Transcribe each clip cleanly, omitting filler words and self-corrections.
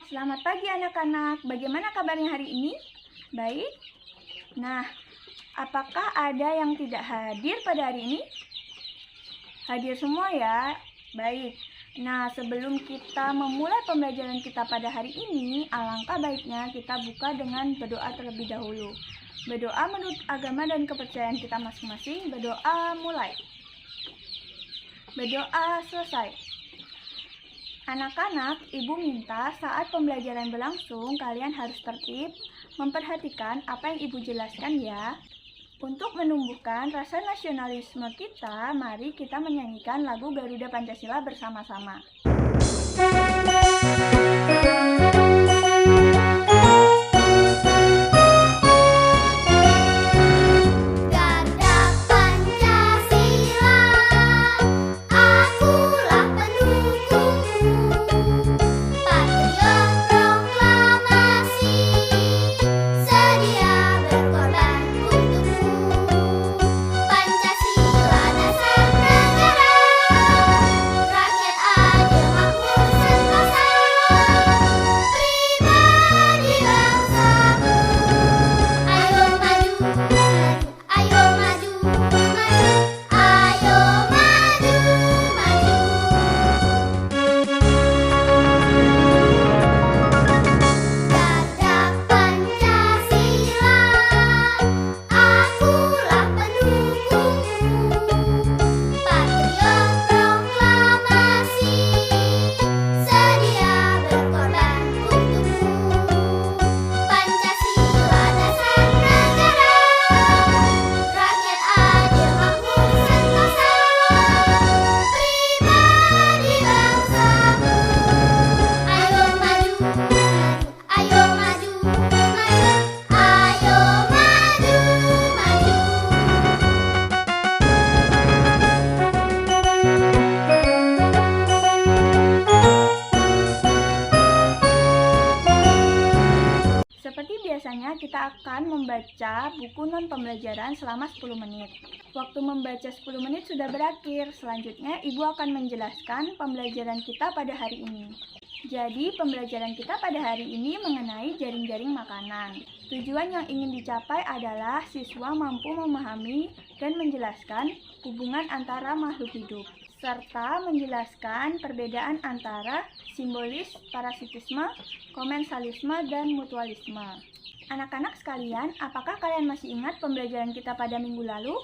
Selamat pagi anak-anak, bagaimana kabarnya hari ini? Baik? Nah, apakah ada yang tidak hadir pada hari ini? Hadir semua ya? Baik. Nah, sebelum kita memulai pembelajaran kita pada hari ini, alangkah baiknya kita buka dengan berdoa terlebih dahulu. Berdoa menurut agama dan kepercayaan kita masing-masing. Berdoa mulai. Berdoa selesai. Anak-anak, ibu minta saat pembelajaran berlangsung, kalian harus tertib, memperhatikan apa yang ibu jelaskan ya. Untuk menumbuhkan rasa nasionalisme kita, mari kita menyanyikan lagu Garuda Pancasila bersama-sama. Seperti biasanya, kita akan membaca buku non-pembelajaran selama 10 menit. Waktu membaca 10 menit sudah berakhir. Selanjutnya, Ibu akan menjelaskan pembelajaran kita pada hari ini. Jadi, pembelajaran kita pada hari ini mengenai jaring-jaring makanan. Tujuan yang ingin dicapai adalah siswa mampu memahami dan menjelaskan hubungan antara makhluk hidup, serta menjelaskan perbedaan antara simbolis, parasitisme, komensalisme, dan mutualisme. Anak-anak sekalian, apakah kalian masih ingat pembelajaran kita pada minggu lalu?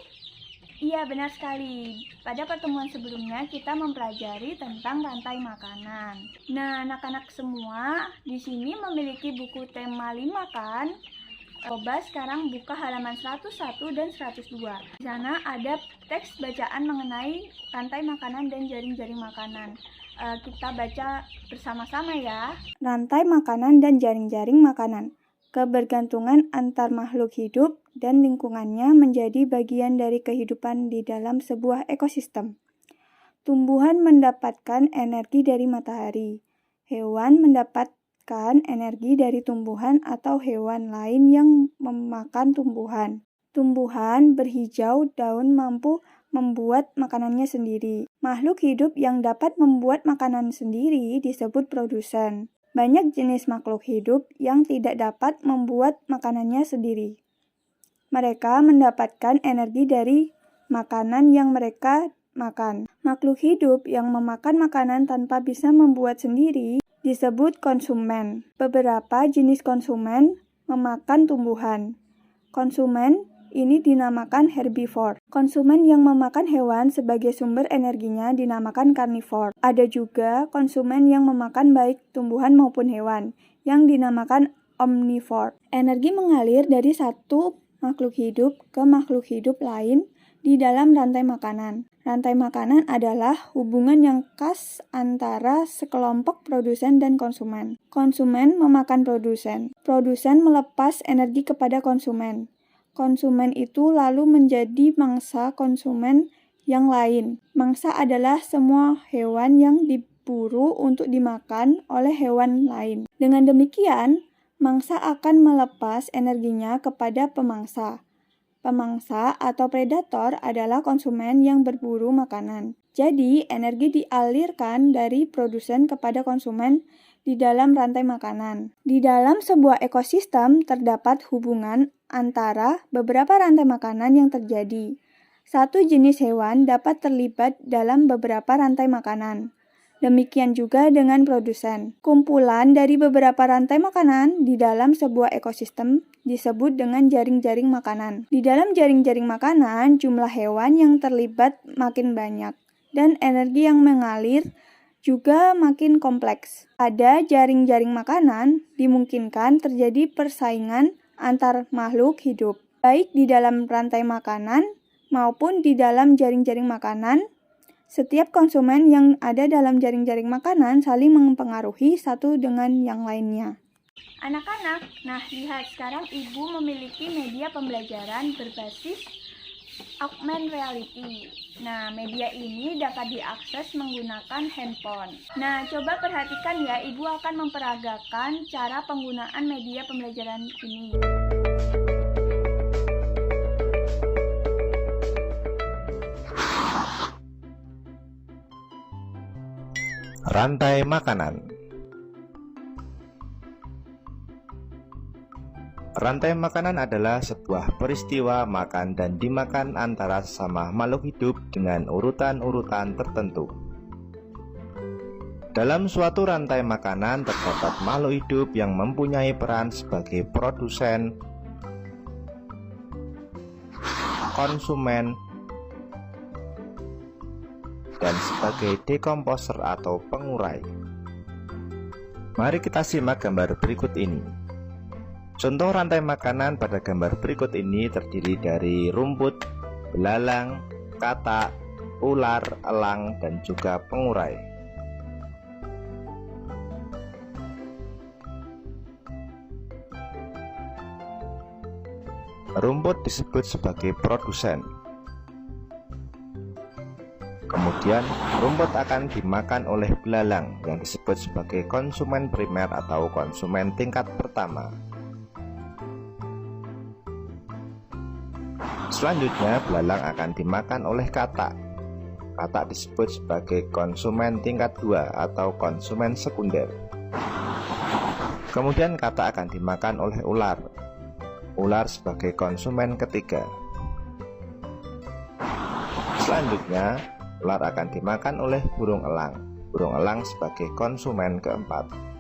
Iya, benar sekali. Pada pertemuan sebelumnya, kita mempelajari tentang rantai makanan. Nah, anak-anak semua di sini memiliki buku tema 5 kan? Coba sekarang buka halaman 101 dan 102. Di sana ada teks bacaan mengenai rantai makanan dan jaring-jaring makanan. Kita baca bersama-sama ya. Rantai makanan dan jaring-jaring makanan. Kebergantungan antar makhluk hidup dan lingkungannya menjadi bagian dari kehidupan di dalam sebuah ekosistem. Tumbuhan mendapatkan energi dari matahari. Hewan mendapatkan energi dari tumbuhan atau hewan lain yang memakan tumbuhan. Tumbuhan berhijau daun mampu membuat makanannya sendiri. Makhluk hidup yang dapat membuat makanan sendiri disebut produsen. Banyak jenis makhluk hidup yang tidak dapat membuat makanannya sendiri. Mereka mendapatkan energi dari makanan yang mereka makan. Makhluk hidup yang memakan makanan tanpa bisa membuat sendiri disebut konsumen. Beberapa jenis konsumen memakan tumbuhan. Konsumen ini dinamakan herbivore. Konsumen yang memakan hewan sebagai sumber energinya dinamakan karnivore. Ada juga konsumen yang memakan baik tumbuhan maupun hewan, yang dinamakan omnivore. Energi mengalir dari satu makhluk hidup ke makhluk hidup lain di dalam rantai makanan. Rantai makanan adalah hubungan yang khas antara sekelompok produsen dan konsumen. Konsumen memakan produsen. Produsen melepas energi kepada konsumen. Konsumen itu lalu menjadi mangsa konsumen yang lain. Mangsa adalah semua hewan yang diburu untuk dimakan oleh hewan lain. Dengan demikian, mangsa akan melepas energinya kepada pemangsa. Pemangsa atau predator adalah konsumen yang berburu makanan. Jadi, energi dialirkan dari produsen kepada konsumen di dalam rantai makanan. Di dalam sebuah ekosistem terdapat hubungan antara beberapa rantai makanan yang terjadi. Satu jenis hewan dapat terlibat dalam beberapa rantai makanan. Demikian juga dengan produsen. Kumpulan dari beberapa rantai makanan di dalam sebuah ekosistem disebut dengan jaring-jaring makanan. Di dalam jaring-jaring makanan, jumlah hewan yang terlibat makin banyak, dan energi yang mengalir juga makin kompleks. Pada jaring-jaring makanan, dimungkinkan terjadi persaingan antar makhluk hidup, baik di dalam rantai makanan maupun di dalam jaring-jaring makanan. Setiap konsumen yang ada dalam jaring-jaring makanan saling mempengaruhi satu dengan yang lainnya. Anak-anak, nah lihat sekarang Ibu memiliki media pembelajaran berbasis augmented reality. Nah, media ini dapat diakses menggunakan handphone. Nah, coba perhatikan ya, Ibu akan memperagakan cara penggunaan media pembelajaran ini. Rantai makanan. Rantai makanan adalah sebuah peristiwa makan dan dimakan antara sesama makhluk hidup dengan urutan-urutan tertentu. Dalam suatu rantai makanan terdapat makhluk hidup yang mempunyai peran sebagai produsen, konsumen, dan sebagai dekomposer atau pengurai. Mari kita simak gambar berikut ini. Contoh rantai makanan pada gambar berikut ini terdiri dari rumput, belalang, katak, ular, elang, dan juga pengurai. Rumput disebut sebagai produsen. Kemudian rumput akan dimakan oleh belalang yang disebut sebagai konsumen primer atau konsumen tingkat pertama. Selanjutnya belalang akan dimakan oleh katak. Katak disebut sebagai konsumen tingkat 2 atau konsumen sekunder. Kemudian katak akan dimakan oleh ular. Ular sebagai konsumen ketiga. Selanjutnya ular akan dimakan oleh burung elang. Burung elang sebagai konsumen keempat.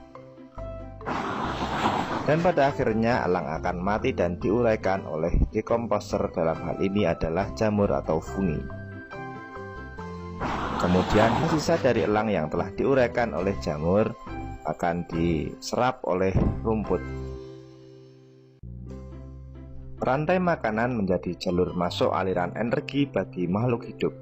Dan pada akhirnya elang akan mati dan diuraikan oleh dekomposer, dalam hal ini adalah jamur atau fungi. Kemudian sisa dari elang yang telah diuraikan oleh jamur akan diserap oleh rumput. Rantai makanan menjadi jalur masuk aliran energi bagi makhluk hidup.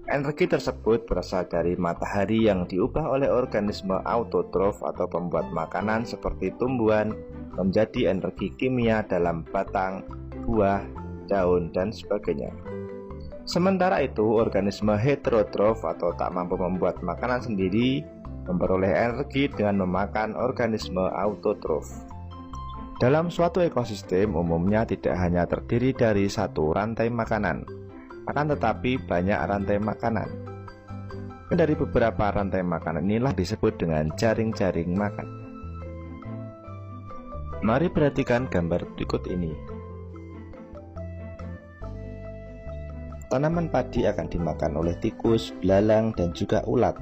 Energi tersebut berasal dari matahari yang diubah oleh organisme autotrof atau pembuat makanan seperti tumbuhan menjadi energi kimia dalam batang, buah, daun, dan sebagainya. Sementara itu, organisme heterotrof atau tak mampu membuat makanan sendiri memperoleh energi dengan memakan organisme autotrof. Dalam suatu ekosistem umumnya tidak hanya terdiri dari satu rantai makanan, akan tetapi banyak rantai makanan. Dari beberapa rantai makanan inilah disebut dengan jaring-jaring makan. Mari perhatikan gambar berikut ini. Tanaman padi akan dimakan oleh tikus, belalang, dan juga ulat.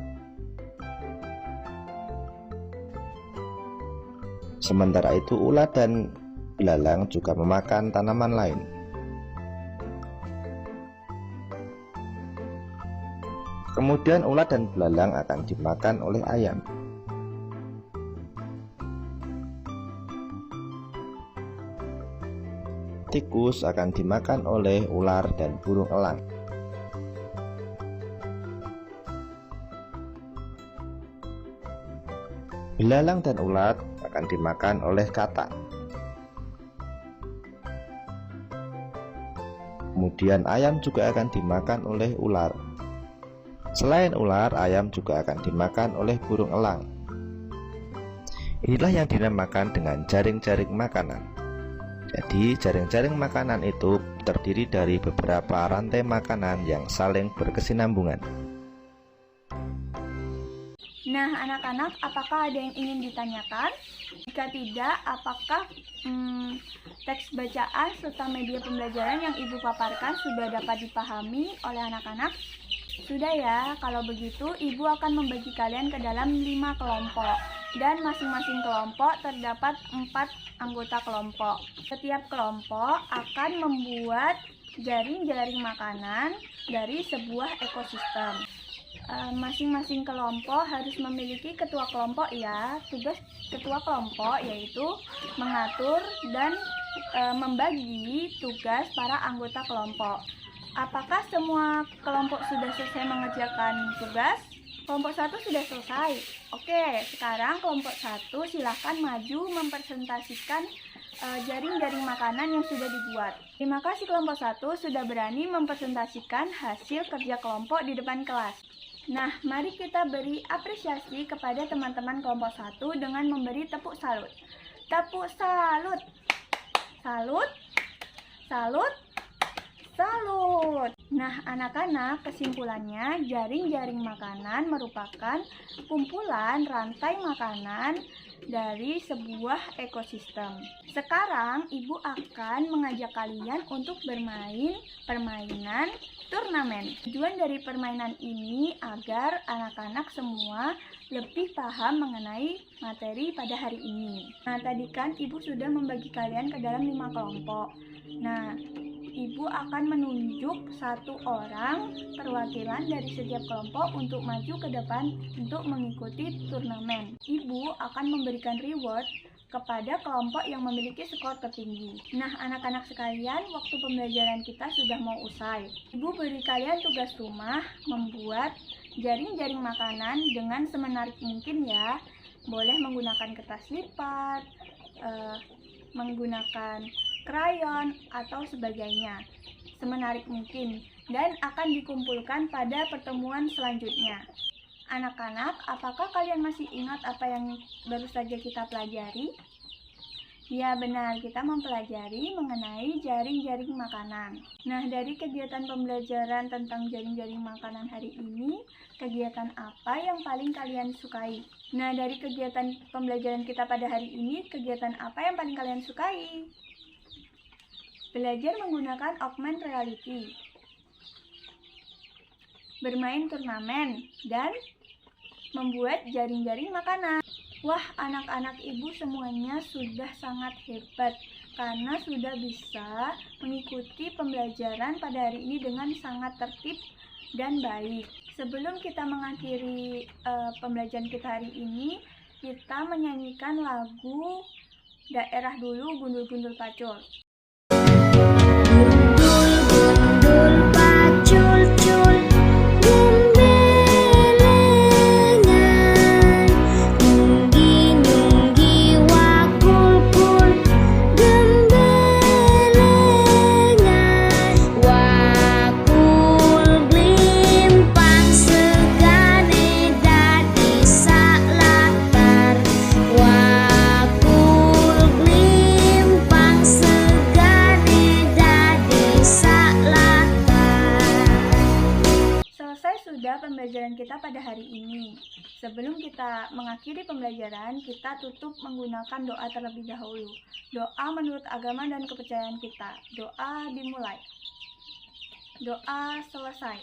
Sementara itu ulat dan belalang juga memakan tanaman lain. Kemudian ulat dan belalang akan dimakan oleh ayam. Tikus akan dimakan oleh ular dan burung elang. Belalang dan ulat akan dimakan oleh katak. Kemudian ayam juga akan dimakan oleh ular. Selain ular, ayam juga akan dimakan oleh burung elang. Inilah yang dinamakan dengan jaring-jaring makanan. Jadi, jaring-jaring makanan itu terdiri dari beberapa rantai makanan yang saling berkesinambungan. Nah, anak-anak, apakah ada yang ingin ditanyakan? Jika tidak, apakah teks bacaan serta media pembelajaran yang Ibu paparkan sudah dapat dipahami oleh anak-anak? Sudah ya, kalau begitu Ibu akan membagi kalian ke dalam 5 kelompok. Dan masing-masing kelompok terdapat 4 anggota kelompok. Setiap kelompok akan membuat jaring-jaring makanan dari sebuah ekosistem. Masing-masing kelompok harus memiliki ketua kelompok ya. Tugas ketua kelompok yaitu mengatur dan membagi tugas para anggota kelompok. Apakah semua kelompok sudah selesai mengerjakan tugas? Kelompok 1 sudah selesai. Oke, sekarang kelompok 1 silahkan maju mempresentasikan jaring-jaring makanan yang sudah dibuat. Terima kasih kelompok 1 sudah berani mempresentasikan hasil kerja kelompok di depan kelas. Nah, mari kita beri apresiasi kepada teman-teman kelompok 1 dengan memberi tepuk salut. Tepuk salut. Salut. Salut. Salut. Nah, anak-anak, kesimpulannya jaring-jaring makanan merupakan kumpulan rantai makanan dari sebuah ekosistem. Sekarang, Ibu akan mengajak kalian untuk bermain permainan turnamen. Tujuan dari permainan ini agar anak-anak semua lebih paham mengenai materi pada hari ini. Nah, tadi kan Ibu sudah membagi kalian ke dalam 5 kelompok. Nah, Ibu akan menunjuk 1 orang perwakilan dari setiap kelompok untuk maju ke depan untuk mengikuti turnamen. Ibu akan memberikan reward kepada kelompok yang memiliki skor tertinggi. Nah, anak-anak sekalian, waktu pembelajaran kita sudah mau usai. Ibu beri kalian tugas rumah membuat jaring-jaring makanan dengan semenarik mungkin ya. Boleh menggunakan kertas lipat, menggunakan krayon atau sebagainya, semenarik mungkin, dan akan dikumpulkan pada pertemuan selanjutnya. Anak-anak, apakah kalian masih ingat apa yang baru saja kita pelajari? Ya benar, kita mempelajari mengenai jaring-jaring makanan. Nah, dari kegiatan pembelajaran tentang jaring-jaring makanan hari ini, kegiatan apa yang paling kalian sukai? Nah, dari kegiatan pembelajaran kita pada hari ini, kegiatan apa yang paling kalian sukai? Belajar menggunakan augmented reality, bermain turnamen, dan membuat jaring-jaring makanan. Wah, anak-anak Ibu semuanya sudah sangat hebat karena sudah bisa mengikuti pembelajaran pada hari ini dengan sangat tertib dan baik. Sebelum kita mengakhiri pembelajaran kita hari ini, kita menyanyikan lagu Daerah Dulu Gundul-Gundul Pacul. Gundul pacul-cul gembelengan, nyunggi-nyunggi wakul-kul gembelengan, wakul glimpang segane dadi sak latar, wakul glimpang segane dadi sak latar. Selesai sudah pembelajaran kita pada hari ini. Sebelum kita mengakhiri pembelajaran, kita tutup menggunakan doa terlebih dahulu. Doa menurut agama dan kepercayaan kita. Doa dimulai. Doa selesai.